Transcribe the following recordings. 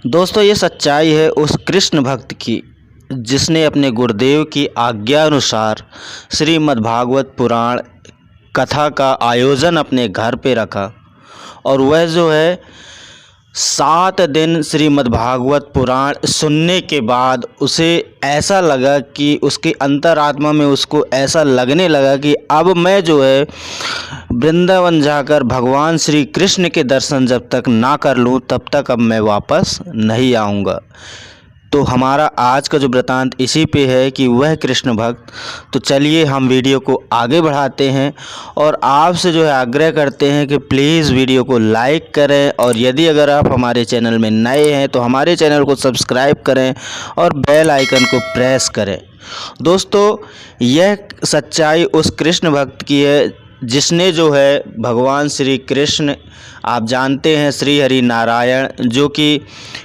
दोस्तों, ये सच्चाई है उस कृष्ण भक्त की जिसने अपने गुरुदेव की आज्ञा अनुसार श्रीमद्भागवत पुराण कथा का आयोजन अपने घर पे रखा। और वह जो है 7 दिन श्रीमद्भागवत पुराण सुनने के बाद उसे ऐसा लगा कि उसकी अंतरात्मा में उसको ऐसा लगने लगा कि अब मैं जो है वृंदावन जाकर भगवान श्री कृष्ण के दर्शन जब तक ना कर लूँ तब तक अब मैं वापस नहीं आऊँगा। तो हमारा आज का जो वृतांत इसी पे है कि वह कृष्ण भक्त। तो चलिए हम वीडियो को आगे बढ़ाते हैं और आपसे जो है आग्रह करते हैं कि प्लीज़ वीडियो को लाइक करें, और यदि अगर आप हमारे चैनल में नए हैं तो हमारे चैनल को सब्सक्राइब करें और बेल आइकन को प्रेस करें। दोस्तों, यह सच्चाई उस कृष्ण भक्त की है जिसने जो है भगवान श्री कृष्ण, आप जानते हैं श्री हरि नारायण, जो कि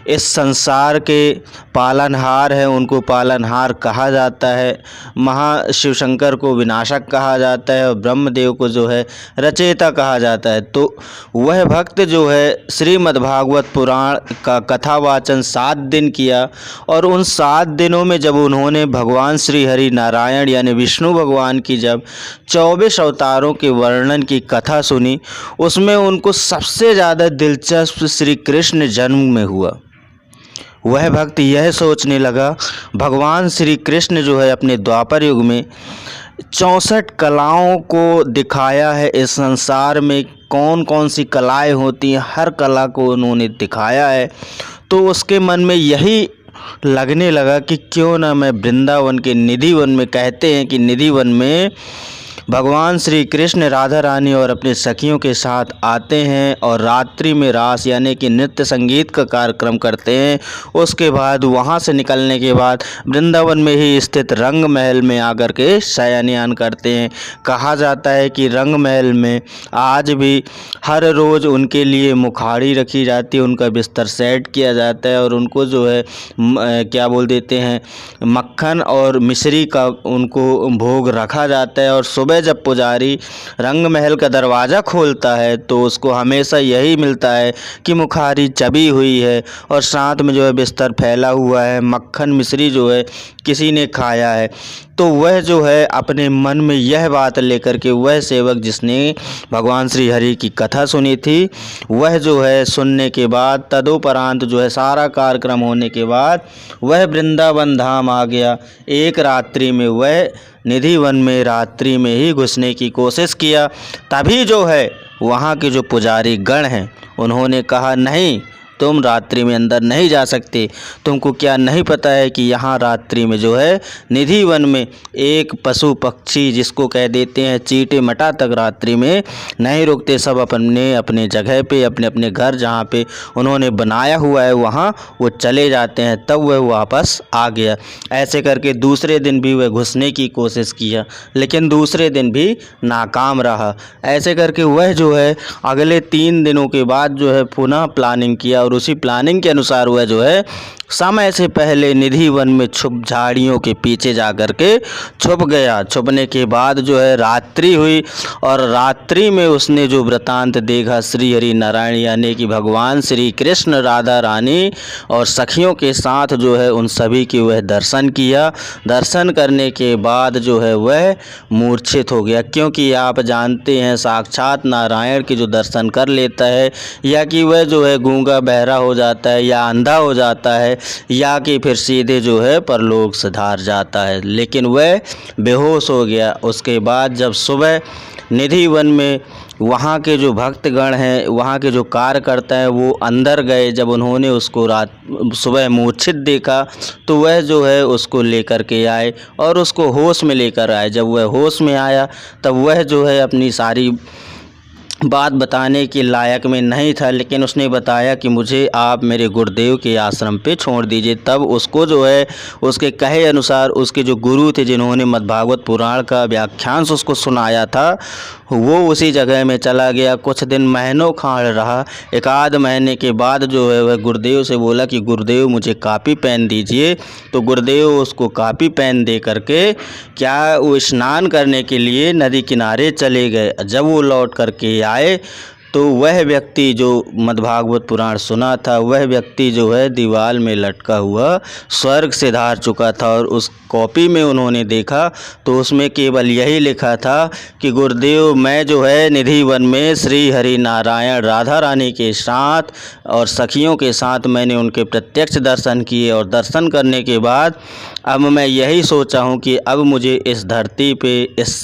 इस संसार के पालनहार हैं, उनको पालनहार कहा जाता है। महाशिव शंकर को विनाशक कहा जाता है और ब्रह्मदेव को जो है रचयिता कहा जाता है। तो वह भक्त जो है श्रीमद्भागवत पुराण का कथावाचन 7 दिन किया, और उन 7 दिनों में जब उन्होंने भगवान श्री हरि नारायण यानी विष्णु भगवान की जब 24 अवतारों के वर्णन की कथा सुनी, उसमें उनको सबसे ज़्यादा दिलचस्प श्री कृष्ण जन्म में हुआ। वह भक्त यह सोचने लगा, भगवान श्री कृष्ण जो है अपने द्वापर युग में 64 कलाओं को दिखाया है। इस संसार में कौन कौन सी कलाएं होती हैं, हर कला को उन्होंने दिखाया है। तो उसके मन में यही लगने लगा कि क्यों ना मैं वृंदावन के निधि वन में, कहते हैं कि निधि वन में भगवान श्री कृष्ण राधा रानी और अपने सखियों के साथ आते हैं और रात्रि में रास यानी कि नृत्य संगीत का कार्यक्रम करते हैं। उसके बाद वहाँ से निकलने के बाद वृंदावन में ही स्थित रंग महल में आकर के शयनयान करते हैं। कहा जाता है कि रंग महल में आज भी हर रोज़ उनके लिए मुखाड़ी रखी जाती है, उनका बिस्तर सेट किया जाता है और उनको जो है क्या बोल देते हैं, मक्खन और मिश्री का उनको भोग रखा जाता है। और सुबह जब पुजारी रंग महल का दरवाज़ा खोलता है तो उसको हमेशा यही मिलता है कि मुखारी चबी हुई है और साथ में जो है बिस्तर फैला हुआ है, मक्खन मिश्री जो है किसी ने खाया है। तो वह जो है अपने मन में यह बात लेकर के वह सेवक जिसने भगवान श्री हरि की कथा सुनी थी, वह जो है सुनने के बाद तदोपरांत जो है सारा कार्यक्रम होने के बाद वह वृंदावन धाम आ गया। एक रात्रि में वह निधि वन में रात्रि में ही घुसने की कोशिश किया। तभी जो है वहाँ के जो पुजारी गण हैं उन्होंने कहा, नहीं, तुम रात्रि में अंदर नहीं जा सकते। तुमको क्या नहीं पता है कि यहाँ रात्रि में जो है निधि वन में एक पशु पक्षी जिसको कह देते हैं चींटी मटा तक रात्रि में नहीं रुकते। सब अपने अपने जगह पे, अपने अपने घर जहाँ पे उन्होंने बनाया हुआ है वहाँ वो चले जाते हैं। तब वह वापस आ गया। ऐसे करके दूसरे दिन भी वह घुसने की कोशिश किया, लेकिन दूसरे दिन भी नाकाम रहा। ऐसे करके वह जो है अगले 3 दिनों के बाद जो है पुनः प्लानिंग किया, और उसी प्लानिंग के अनुसार वह जो है समय से पहले निधि वन में छुप झाड़ियों के पीछे जा कर के छुप गया। छुपने के बाद जो है रात्रि हुई, और रात्रि में उसने जो वृतांत देखा श्री हरि नारायण यानी कि भगवान श्री कृष्ण राधा रानी और सखियों के साथ जो है उन सभी की वह दर्शन किया। दर्शन करने के बाद जो है वह मूर्छित हो गया, क्योंकि आप जानते हैं साक्षात नारायण के जो दर्शन कर लेता है, या कि वह जो है गूंगा बहरा हो जाता है या अंधा हो जाता है, या कि फिर सीधे जो है परलोक सिधार जाता है। लेकिन वह बेहोश हो गया। उसके बाद जब सुबह निधि वन में वहाँ के जो भक्तगण हैं, वहाँ के जो कार्यकर्ता हैं, वो अंदर गए। जब उन्होंने उसको सुबह मूर्छित देखा तो वह जो है उसको लेकर के आए और उसको होश में लेकर आए। जब वह होश में आया तब वह जो है अपनी सारी बात बताने के लायक में नहीं था, लेकिन उसने बताया कि मुझे आप मेरे गुरुदेव के आश्रम पे छोड़ दीजिए। तब उसको जो है उसके कहे अनुसार उसके जो गुरु थे जिन्होंने मद्भागवत पुराण का व्याख्यांश उसको सुनाया था, वो उसी जगह में चला गया। कुछ दिन महीनों खाड़ रहा। 1 महीने के बाद जो है वह गुरुदेव से बोला कि गुरुदेव मुझे कापी पेन दीजिए। तो गुरुदेव उसको कापी पेन दे करके क्या वो स्नान करने के लिए नदी किनारे चले गए। जब वो लौट करके आए तो वह व्यक्ति जो मद्भागवत पुराण सुना था, वह व्यक्ति जो है दीवार में लटका हुआ स्वर्ग से धार चुका था। और उस कॉपी में उन्होंने देखा तो उसमें केवल यही लिखा था कि गुरुदेव, मैं जो है निधि वन में श्री हरि नारायण राधा रानी के साथ और सखियों के साथ मैंने उनके प्रत्यक्ष दर्शन किए, और दर्शन करने के बाद अब मैं यही सोचा हूँ कि अब मुझे इस धरती पे, इस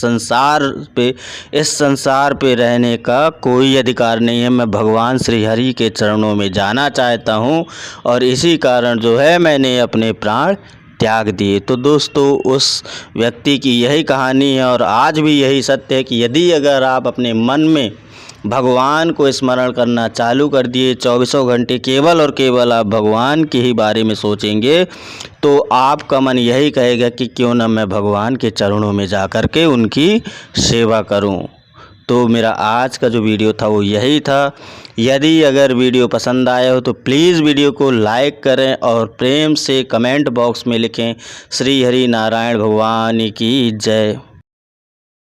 संसार पे रहने का कोई अधिकार नहीं है। मैं भगवान श्री हरि के चरणों में जाना चाहता हूँ, और इसी कारण जो है मैंने अपने प्राण त्याग दिए। तो दोस्तों, उस व्यक्ति की यही कहानी है, और आज भी यही सत्य है कि यदि अगर आप अपने मन में भगवान को स्मरण करना चालू कर दिए, 24 घंटे केवल और केवल आप भगवान के ही बारे में सोचेंगे, तो आपका मन यही कहेगा कि क्यों ना मैं भगवान के चरणों में जा कर के उनकी सेवा करूं। तो मेरा आज का जो वीडियो था वो यही था। यदि अगर वीडियो पसंद आया हो तो प्लीज़ वीडियो को लाइक करें और प्रेम से कमेंट बॉक्स में लिखें श्री हरि नारायण भगवान की जय।